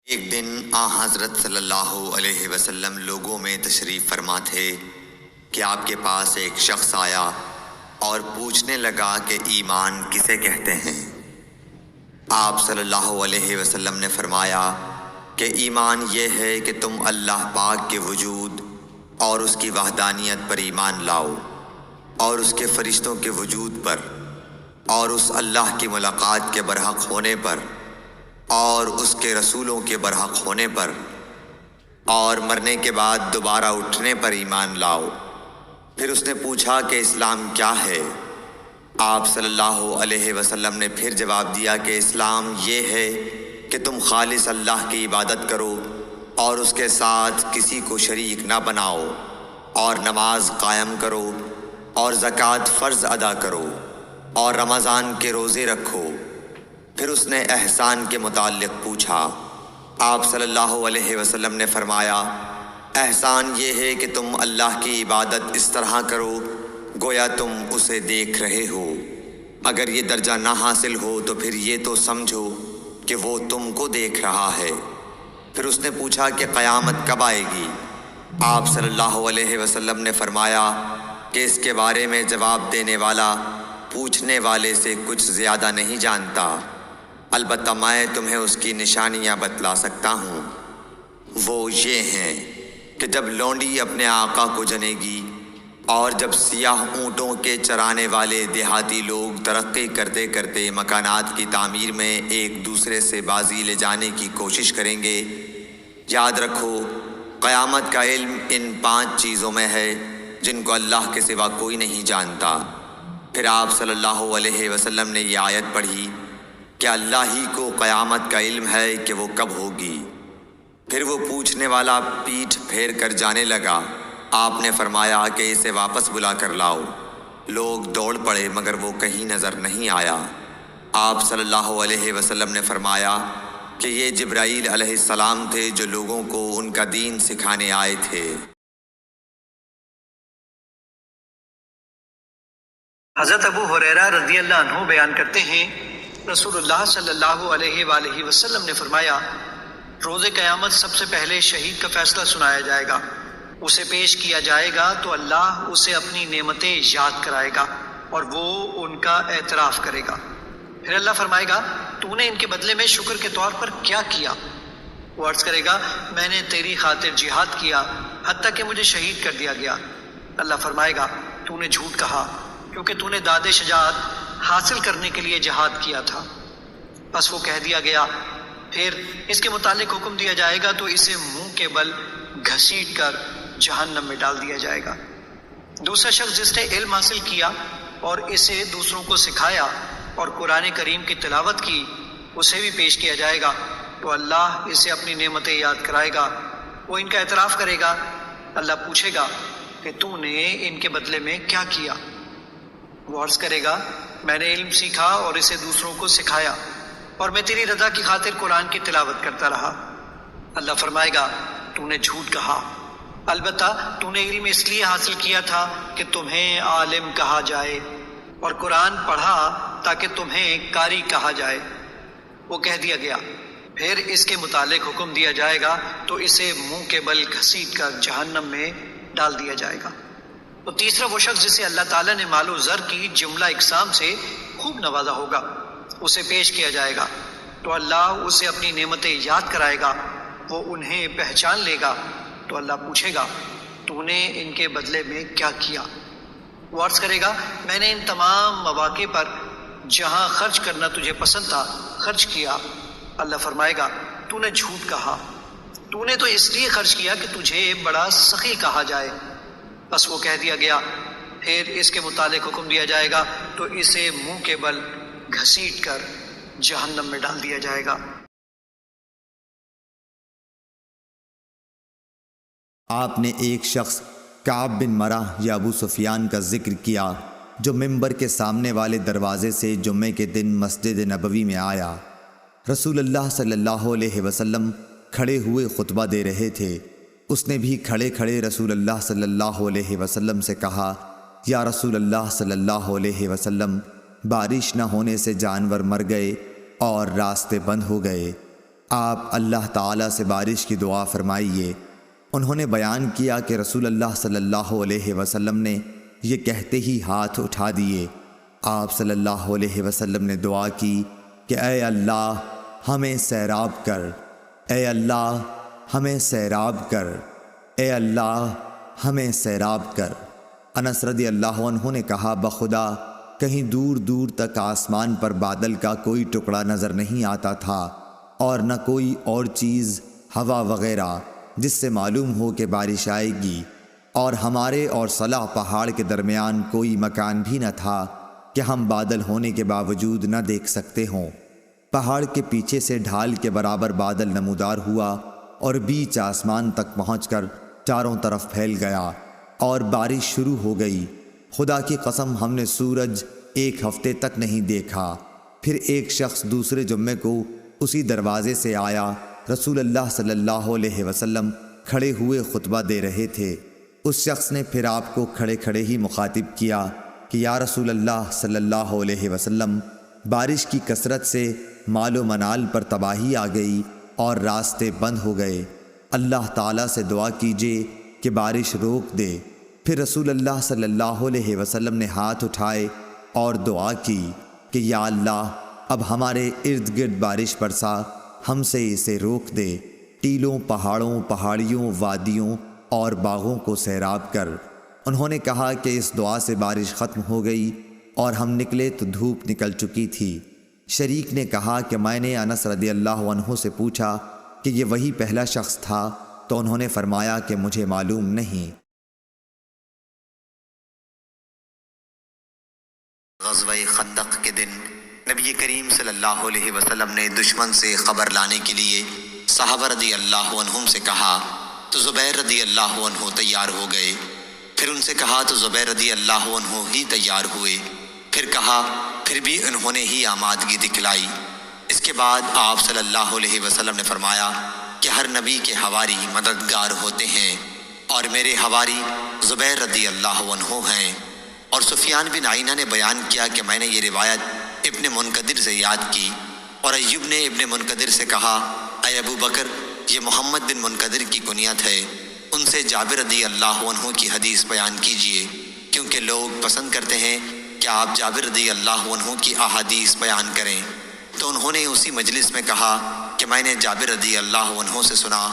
ایک دن حضرت صلی اللہ علیہ وسلم لوگوں میں تشریف فرما تھے کہ آپ کے پاس ایک شخص آیا اور پوچھنے لگا کہ ایمان کسے کہتے ہیں۔ آپ صلی اللہ علیہ وسلم نے فرمایا کہ ایمان یہ ہے کہ تم اللہ پاک کے وجود اور اس کی وحدانیت پر ایمان لاؤ، اور اس کے فرشتوں کے وجود پر، اور اس اللہ کی ملاقات کے برحق ہونے پر، اور اس کے رسولوں کے برحق ہونے پر، اور مرنے کے بعد دوبارہ اٹھنے پر ایمان لاؤ۔ پھر اس نے پوچھا کہ اسلام کیا ہے؟ آپ صلی اللہ علیہ وسلم نے پھر جواب دیا کہ اسلام یہ ہے کہ تم خالص اللہ کی عبادت کرو اور اس کے ساتھ کسی کو شریک نہ بناؤ، اور نماز قائم کرو، اور زکوٰۃ فرض ادا کرو، اور رمضان کے روزے رکھو۔ پھر اس نے احسان کے متعلق پوچھا۔ آپ صلی اللہ علیہ وسلم نے فرمایا، احسان یہ ہے کہ تم اللہ کی عبادت اس طرح کرو گویا تم اسے دیکھ رہے ہو۔ اگر یہ درجہ نہ حاصل ہو تو پھر یہ تو سمجھو کہ وہ تم کو دیکھ رہا ہے۔ پھر اس نے پوچھا کہ قیامت کب آئے گی؟ آپ صلی اللہ علیہ وسلم نے فرمایا کہ اس کے بارے میں جواب دینے والا پوچھنے والے سے کچھ زیادہ نہیں جانتا، البتہ میں تمہیں اس کی نشانیاں بتلا سکتا ہوں۔ وہ یہ ہیں کہ جب لونڈی اپنے آقا کو جنے گی، اور جب سیاہ اونٹوں کے چرانے والے دیہاتی لوگ ترقی کرتے کرتے مکانات کی تعمیر میں ایک دوسرے سے بازی لے جانے کی کوشش کریں گے، یاد رکھو قیامت کا علم ان 5 چیزوں میں ہے جن کو اللہ کے سوا کوئی نہیں جانتا۔ پھر آپ صلی اللہ علیہ وسلم نے یہ آیت پڑھی کہ اللہ ہی کو قیامت کا علم ہے کہ وہ کب ہوگی۔ پھر وہ پوچھنے والا پیٹھ پھیر کر جانے لگا۔ آپ نے فرمایا کہ اسے واپس بلا کر لاؤ۔ لوگ دوڑ پڑے مگر وہ کہیں نظر نہیں آیا۔ آپ صلی اللہ علیہ وسلم نے فرمایا کہ یہ جبرائیل علیہ السلام تھے جو لوگوں کو ان کا دین سکھانے آئے تھے۔ حضرت ابو ہریرہ رضی اللہ عنہ بیان کرتے ہیں، رسول اللہ صلی اللہ علیہ وآلہ وسلم نے فرمایا، روز قیامت سب سے پہلے شہید کا فیصلہ سنایا جائے گا۔ اسے پیش کیا جائے گا تو اللہ اسے اپنی نعمتیں یاد کرائے گا اور وہ ان کا اعتراف کرے گا۔ پھر اللہ فرمائے گا، تو نے ان کے بدلے میں شکر کے طور پر کیا کیا؟ وہ عرض کرے گا، میں نے تیری خاطر جہاد کیا حتیٰ کہ مجھے شہید کر دیا گیا۔ اللہ فرمائے گا، تو نے جھوٹ کہا کیونکہ تو نے داد شجاعت حاصل کرنے کے لیے جہاد کیا تھا۔ بس وہ کہہ دیا گیا۔ پھر اس کے متعلق حکم دیا جائے گا تو اسے منہ کے بل گھسیٹ کر جہنم میں ڈال دیا جائے گا۔ دوسرا شخص جس نے علم حاصل کیا اور اسے دوسروں کو سکھایا اور قرآن کریم کی تلاوت کی، اسے بھی پیش کیا جائے گا تو اللہ اسے اپنی نعمتیں یاد کرائے گا۔ وہ ان کا اعتراف کرے گا۔ اللہ پوچھے گا کہ تو نے ان کے بدلے میں کیا کیا؟ وہ عرض کرے گا، میں نے علم سیکھا اور اسے دوسروں کو سکھایا، اور میں تیری رضا کی خاطر قرآن کی تلاوت کرتا رہا۔ اللہ فرمائے گا، تو نے جھوٹ کہا، البتہ تو نے علم اس لیے حاصل کیا تھا کہ تمہیں عالم کہا جائے، اور قرآن پڑھا تاکہ تمہیں قاری کہا جائے۔ وہ کہہ دیا گیا۔ پھر اس کے متعلق حکم دیا جائے گا تو اسے منہ کے بل گھسیٹ کر جہنم میں ڈال دیا جائے گا۔ تو تیسرا وہ شخص جسے اللہ تعالیٰ نے مال و زر کی جملہ اقسام سے خوب نوازا ہوگا، اسے پیش کیا جائے گا تو اللہ اسے اپنی نعمتیں یاد کرائے گا۔ وہ انہیں پہچان لے گا تو اللہ پوچھے گا، تو نے ان کے بدلے میں کیا کیا؟ وہ عرض کرے گا، میں نے ان تمام مواقع پر جہاں خرچ کرنا تجھے پسند تھا خرچ کیا۔ اللہ فرمائے گا، تو نے جھوٹ کہا، تو نے تو اس لیے خرچ کیا کہ تجھے بڑا سخی کہا جائے۔ بس وہ کہہ دیا گیا۔ پھر اس کے متعلق حکم دیا جائے گا تو اسے منہ کے بل گھسیٹ کر جہنم میں ڈال دیا جائے گا۔ آپ نے ایک شخص کعب بن مرہ یا ابو سفیان کا ذکر کیا جو ممبر کے سامنے والے دروازے سے جمعے کے دن مسجد نبوی میں آیا۔ رسول اللہ صلی اللہ علیہ وسلم کھڑے ہوئے خطبہ دے رہے تھے۔ اس نے بھی کھڑے کھڑے رسول اللہ صلی اللہ علیہ وسلم سے کہا، یا رسول اللہ صلی اللہ علیہ وسلم، بارش نہ ہونے سے جانور مر گئے اور راستے بند ہو گئے۔ آپ اللہ تعالیٰ سے بارش کی دعا فرمائیے۔ انہوں نے بیان کیا کہ رسول اللہ صلی اللہ علیہ وسلم نے یہ کہتے ہی ہاتھ اٹھا دیے۔ آپ صلی اللہ علیہ وسلم نے دعا کی کہ اے اللہ ہمیں سیراب کر، اے اللہ ہمیں سیراب کر، اے اللہ ہمیں سیراب کر۔ انس رضی اللہ عنہ نے کہا بخدا کہیں دور دور تک آسمان پر بادل کا کوئی ٹکڑا نظر نہیں آتا تھا اور نہ کوئی اور چیز ہوا وغیرہ جس سے معلوم ہو کہ بارش آئے گی، اور ہمارے اور صلح پہاڑ کے درمیان کوئی مکان بھی نہ تھا کہ ہم بادل ہونے کے باوجود نہ دیکھ سکتے ہوں۔ پہاڑ کے پیچھے سے ڈھال کے برابر بادل نمودار ہوا اور بیچ آسمان تک پہنچ کر چاروں طرف پھیل گیا اور بارش شروع ہو گئی۔ خدا کی قسم ہم نے سورج ایک ہفتے تک نہیں دیکھا۔ پھر ایک شخص دوسرے جمعے کو اسی دروازے سے آیا۔ رسول اللہ صلی اللہ علیہ وسلم کھڑے ہوئے خطبہ دے رہے تھے۔ اس شخص نے پھر آپ کو کھڑے کھڑے ہی مخاطب کیا کہ یا رسول اللہ صلی اللہ علیہ وسلم، بارش کی کثرت سے مال و منال پر تباہی آ گئی اور راستے بند ہو گئے۔ اللہ تعالیٰ سے دعا کیجیے کہ بارش روک دے۔ پھر رسول اللہ صلی اللہ علیہ وسلم نے ہاتھ اٹھائے اور دعا کی کہ یا اللہ اب ہمارے ارد گرد بارش برسا، ہم سے اسے روک دے، ٹیلوں، پہاڑوں، پہاڑیوں، وادیوں اور باغوں کو سیراب کر۔ انہوں نے کہا کہ اس دعا سے بارش ختم ہو گئی اور ہم نکلے تو دھوپ نکل چکی تھی۔ شریک نے کہا کہ میں نے انس رضی اللہ عنہ سے پوچھا کہ یہ وہی پہلا شخص تھا، تو انہوں نے فرمایا کہ مجھے معلوم نہیں۔ غزوہ خندق کے دن نبی کریم صلی اللہ علیہ وسلم نے دشمن سے خبر لانے کے لیے صحابہ رضی اللہ عنہم سے کہا تو زبیر رضی اللہ عنہ تیار ہو گئے۔ پھر ان سے کہا تو زبیر رضی اللہ عنہ ہی تیار ہوئے۔ پھر کہا، پھر بھی انہوں نے ہی آمادگی دکھلائی۔ اس کے بعد آپ صلی اللہ علیہ وسلم نے فرمایا کہ ہر نبی کے حواری مددگار ہوتے ہیں، اور میرے حواری زبیر رضی اللہ عنہ ہیں۔ اور سفیان بن عینہ نے بیان کیا کہ میں نے یہ روایت ابن منقدر سے یاد کی، اور ایوب نے ابن منقدر سے کہا اے ابو بکر، یہ محمد بن منقدر کی کنیت ہے، ان سے جابر رضی اللہ عنہ کی حدیث بیان کیجیے، کیونکہ لوگ پسند کرتے ہیں کہ آپ جابر رضی اللہ عنہ کی احادیث بیان کریں۔ تو انہوں نے اسی مجلس میں کہا کہ میں نے جابر رضی اللہ عنہ سے سنا،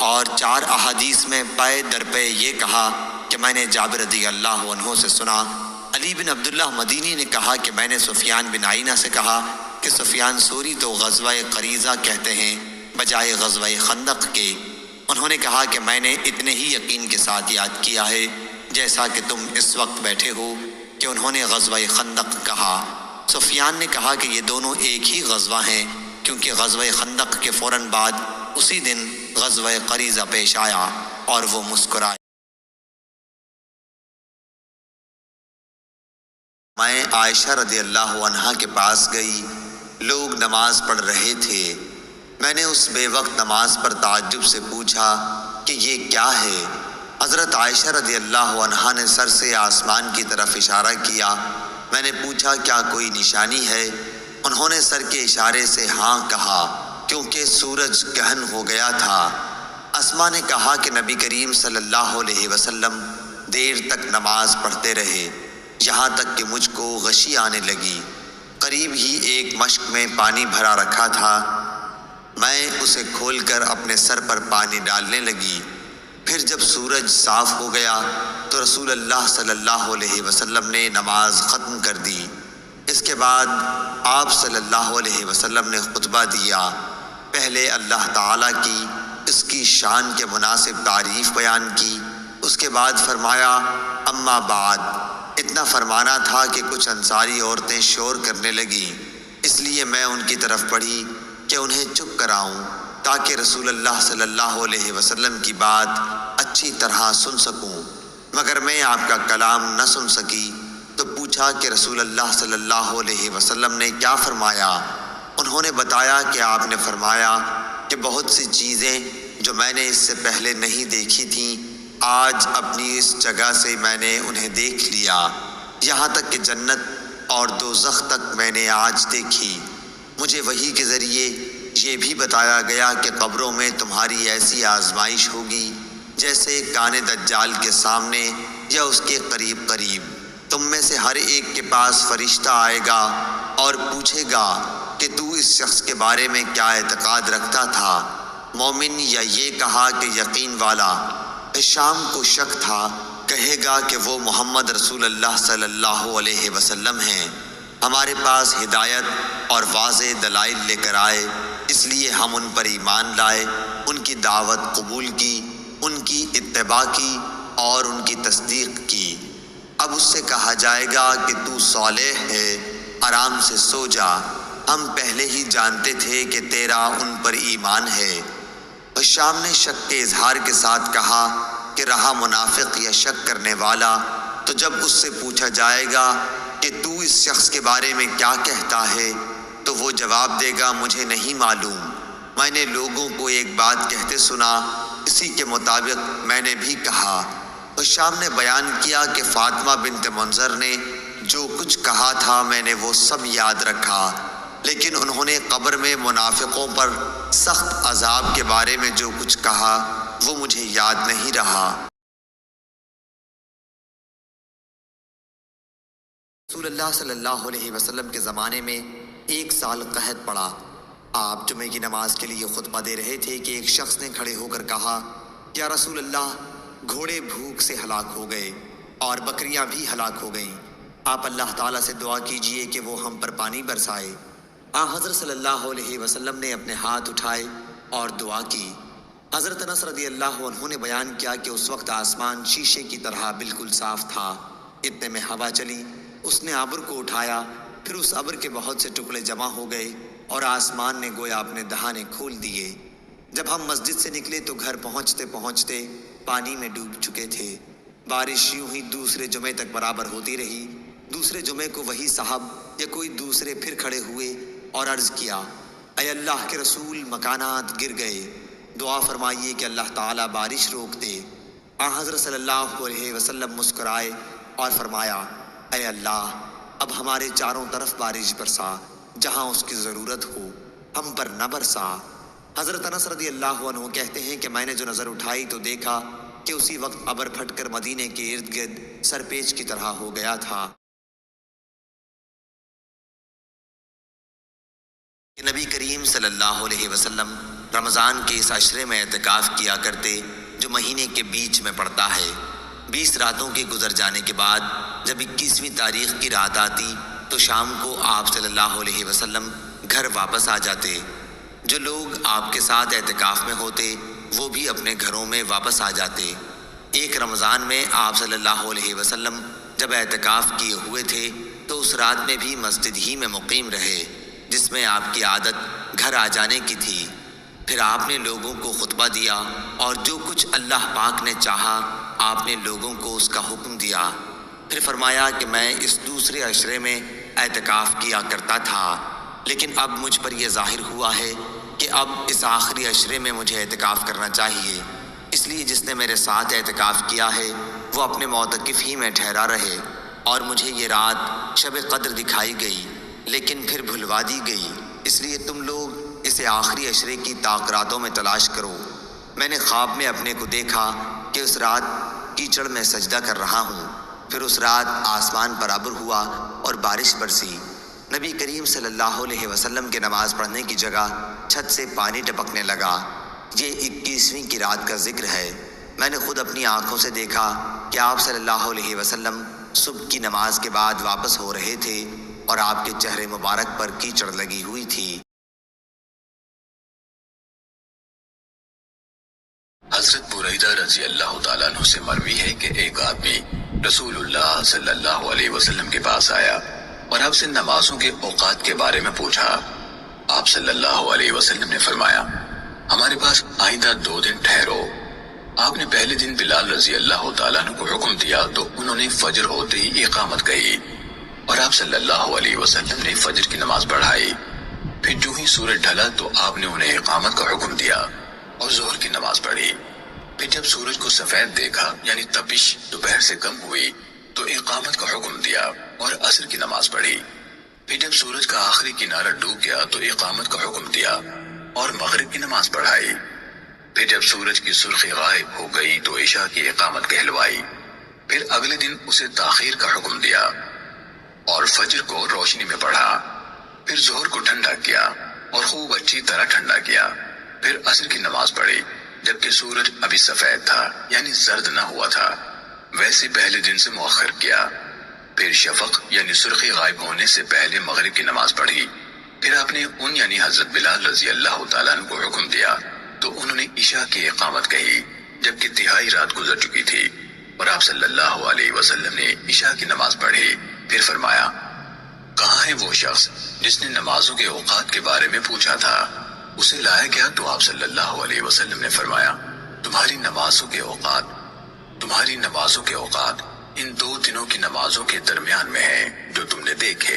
اور 4 احادیث میں پے در پے یہ کہا کہ میں نے جابر رضی اللہ عنہ سے سنا۔ علی بن عبداللہ مدینی نے کہا کہ میں نے سفیان بن عینہ سے کہا کہ سفیان سوری تو غزوہ قریظہ کہتے ہیں بجائے غزوہ خندق کے۔ انہوں نے کہا کہ میں نے اتنے ہی یقین کے ساتھ یاد کیا ہے جیسا کہ تم اس وقت بیٹھے ہو کہ انہوں نے غزوہ خندق کہا۔ سفیان نے کہا کہ یہ دونوں ایک ہی غزوہ ہیں، کیونکہ غزوہ خندق کے فوراً بعد اسی دن غزوہ قریظہ پیش آیا، اور وہ مسکرائے۔ میں عائشہ رضی اللہ عنہا کے پاس گئی، لوگ نماز پڑھ رہے تھے۔ میں نے اس بے وقت نماز پر تعجب سے پوچھا کہ یہ کیا ہے؟ حضرت عائشہ رضی اللہ عنہا نے سر سے آسمان کی طرف اشارہ کیا۔ میں نے پوچھا کیا کوئی نشانی ہے؟ انہوں نے سر کے اشارے سے ہاں کہا، کیونکہ سورج گہن ہو گیا تھا۔ اسما نے کہا کہ نبی کریم صلی اللہ علیہ وسلم دیر تک نماز پڑھتے رہے، یہاں تک کہ مجھ کو غشی آنے لگی۔ قریب ہی ایک مشک میں پانی بھرا رکھا تھا، میں اسے کھول کر اپنے سر پر پانی ڈالنے لگی۔ پھر جب سورج صاف ہو گیا تو رسول اللہ صلی اللہ علیہ وسلم نے نماز ختم کر دی۔ اس کے بعد آپ صلی اللہ علیہ وسلم نے خطبہ دیا۔ پہلے اللہ تعالیٰ کی اس کی شان کے مناسب تعریف بیان کی، اس کے بعد فرمایا اما بعد۔ اتنا فرمانا تھا کہ کچھ انصاری عورتیں شور کرنے لگیں، اس لیے میں ان کی طرف پڑھی کہ انہیں چپ کراؤں تاکہ رسول اللہ صلی اللہ علیہ وسلم کی بات اچھی طرح سن سکوں، مگر میں آپ کا کلام نہ سن سکی۔ تو پوچھا کہ رسول اللہ صلی اللہ علیہ وسلم نے کیا فرمایا؟ انہوں نے بتایا کہ آپ نے فرمایا کہ بہت سی چیزیں جو میں نے اس سے پہلے نہیں دیکھی تھیں، آج اپنی اس جگہ سے میں نے انہیں دیکھ لیا، یہاں تک کہ جنت اور دوزخ تک میں نے آج دیکھی۔ مجھے وحی کے ذریعے یہ بھی بتایا گیا کہ قبروں میں تمہاری ایسی آزمائش ہوگی جیسے کان دجال کے سامنے یا اس کے قریب قریب۔ تم میں سے ہر ایک کے پاس فرشتہ آئے گا اور پوچھے گا کہ تو اس شخص کے بارے میں کیا اعتقاد رکھتا تھا، مومن یا یہ کہا کہ یقین والا۔ شام کو شک تھا، کہے گا کہ وہ محمد رسول اللہ صلی اللہ علیہ وسلم ہیں، ہمارے پاس ہدایت اور واضح دلائل لے کر آئے، اس لیے ہم ان پر ایمان لائے، ان کی دعوت قبول کی، ان کی اتباع کی اور ان کی تصدیق کی۔ اب اس سے کہا جائے گا کہ تو صالح ہے، آرام سے سو جا، ہم پہلے ہی جانتے تھے کہ تیرا ان پر ایمان ہے۔ شام نے شک کے اظہار کے ساتھ کہا کہ رہا منافق یا شک کرنے والا، تو جب اس سے پوچھا جائے گا کہ تو اس شخص کے بارے میں کیا کہتا ہے، تو وہ جواب دے گا مجھے نہیں معلوم، میں نے لوگوں کو ایک بات کہتے سنا، اسی کے مطابق میں نے بھی کہا۔ شام نے بیان کیا کہ فاطمہ بنت منظر نے جو کچھ کہا تھا میں نے وہ سب یاد رکھا، لیکن انہوں نے قبر میں منافقوں پر سخت عذاب کے بارے میں جو کچھ کہا وہ مجھے یاد نہیں رہا۔ رسول اللہ صلی اللہ علیہ وسلم کے زمانے میں 1 سال قحط پڑا۔ آپ جمعے کی نماز کے لیے خطبہ دے رہے تھے کہ ایک شخص نے کھڑے ہو کر کہا، یا رسول اللہ، گھوڑے بھوک سے ہلاک ہو گئے اور بکریاں بھی ہلاک ہو گئیں، آپ اللہ تعالیٰ سے دعا کیجئے کہ وہ ہم پر پانی برسائے۔ حضرت صلی اللہ علیہ وسلم نے اپنے ہاتھ اٹھائے اور دعا کی۔ حضرت انس رضی اللہ عنہ نے بیان کیا کہ اس وقت آسمان شیشے کی طرح بالکل صاف تھا، اتنے میں ہوا چلی، اس نے ابر کو اٹھایا، پھر اس ابر کے بہت سے ٹکڑے جمع ہو گئے اور آسمان نے گویا اپنے دہانے کھول دیے۔ جب ہم مسجد سے نکلے تو گھر پہنچتے پہنچتے پانی میں ڈوب چکے تھے۔ بارش یوں ہی دوسرے جمعے تک برابر ہوتی رہی۔ دوسرے جمعے کو وہی صاحب یا کوئی دوسرے پھر کھڑے ہوئے اور عرض کیا، اے اللہ کے رسول، مکانات گر گئے، دعا فرمائیے کہ اللہ تعالیٰ بارش روک دے۔ حضرت صلی اللہ علیہ وسلم مسکرائے اور فرمایا، اے اللہ، اب ہمارے چاروں طرف بارش برسا، جہاں اس کی ضرورت ہو، ہم پر نہ برسا۔ حضرت انس رضی اللہ عنہ کہتے ہیں کہ میں نے جو نظر اٹھائی تو دیکھا کہ اسی وقت ابر پھٹ کر مدینے کے ارد گرد سرپیچ کی طرح ہو گیا تھا۔ نبی کریم صلی اللہ علیہ وسلم رمضان کے اس عشرے میں اعتکاف کیا کرتے جو مہینے کے بیچ میں پڑتا ہے۔ 20 راتوں کے گزر جانے کے بعد جب 21ویں تاریخ کی رات آتی تو شام کو آپ صلی اللہ علیہ وسلم گھر واپس آ جاتے۔ جو لوگ آپ کے ساتھ اعتکاف میں ہوتے وہ بھی اپنے گھروں میں واپس آ جاتے۔ ایک رمضان میں آپ صلی اللہ علیہ وسلم جب اعتکاف کیے ہوئے تھے تو اس رات میں بھی مسجد ہی میں مقیم رہے، جس میں آپ کی عادت گھر آ جانے کی تھی۔ پھر آپ نے لوگوں کو خطبہ دیا اور جو کچھ اللہ پاک نے چاہا آپ نے لوگوں کو اس کا حکم دیا۔ پھر فرمایا کہ میں اس دوسرے عشرے میں اعتکاف کیا کرتا تھا، لیکن اب مجھ پر یہ ظاہر ہوا ہے کہ اب اس آخری عشرے میں مجھے اعتکاف کرنا چاہیے، اس لیے جس نے میرے ساتھ اعتکاف کیا ہے وہ اپنے معتکف ہی میں ٹھہرا رہے۔ اور مجھے یہ رات شب قدر دکھائی گئی لیکن پھر بھلوا دی گئی، اس لیے تم لوگ اسے آخری عشرے کی طاق راتوں میں تلاش کرو۔ میں نے خواب میں اپنے کو دیکھا کہ اس رات کیچڑ میں سجدہ کر رہا ہوں، پھر اس رات آسمان پر ابر ہوا اور بارش برسی۔ نبی کریم صلی اللہ علیہ وسلم کے نماز پڑھنے کی جگہ چھت سے پانی ٹپکنے لگا۔ یہ 21ویں کی رات کا ذکر ہے۔ میں نے خود اپنی آنکھوں سے دیکھا کہ آپ صلی اللہ علیہ وسلم صبح کی نماز کے بعد واپس ہو رہے تھے اور آپ کے چہرے مبارک پر کیچڑ لگی ہوئی تھی۔ حضرت بریدہ رضی اللہ تعالیٰ عنہ سے مروی ہے کہ ایک آدمی رسول اللہ صلی اللہ علیہ وسلم کے پاس آیا اور آپ سے نمازوں کے اوقات کے بارے میں پوچھا۔ آپ صلی اللہ علیہ وسلم نے فرمایا، ہمارے پاس آئندہ 2 دن ٹھہرو۔ آپ نے پہلے دن بلال رضی اللہ تعالیٰ عنہ کو حکم دیا تو انہوں نے فجر ہوتے ہی اقامت کہی اور آپ صلی اللہ علیہ وسلم نے فجر کی نماز پڑھائی۔ پھر جو ہی سورج ڈھلا تو آپ نے انہیں اقامت کا حکم دیا اور ظہر کی نماز پڑھی۔ پھر جب سورج کو سفید دیکھا یعنی تپش دوپہر سے کم ہوئی تو اقامت کا حکم دیا اور عصر کی نماز پڑھی۔ پھر جب سورج کا آخری کنارہ ڈوب گیا تو اقامت کا حکم دیا۔ اور مغرب کی نماز پڑھائی۔ پھر جب سورج کی سرخی غائب ہو گئی تو عشاء کی اقامت کہلوائی۔ پھر اگلے دن اسے تاخیر کا حکم دیا اور فجر کو روشنی میں پڑھا۔ پھر ظہر کو ٹھنڈا کیا اور خوب اچھی طرح ٹھنڈا کیا۔ پھر عصر کی نماز پڑھی جبکہ سورج ابھی سفید تھا یعنی زرد نہ ہوا تھا، ویسے پہلے دن سے مؤخر کیا۔ پھر شفق یعنی سرخی غائب ہونے سے پہلے مغرب کی نماز پڑھی۔ پھر آپ نے ان یعنی حضرت بلال رضی اللہ تعالیٰ عنہ کو حکم دیا تو انہوں نے عشاء کی اقامت کہی جبکہ تہائی رات گزر چکی تھی، اور آپ صلی اللہ علیہ وسلم نے عشاء کی نماز پڑھی۔ پھر فرمایا، کہاں ہے وہ شخص جس نے نمازوں کے اوقات کے بارے میں پوچھا تھا؟ اسے لایا گیا تو آپ صلی اللہ علیہ وسلم نے فرمایا، تمہاری نمازوں کے اوقات ان 2 دنوں کی نمازوں کے درمیان میں ہیں جو تم نے دیکھے۔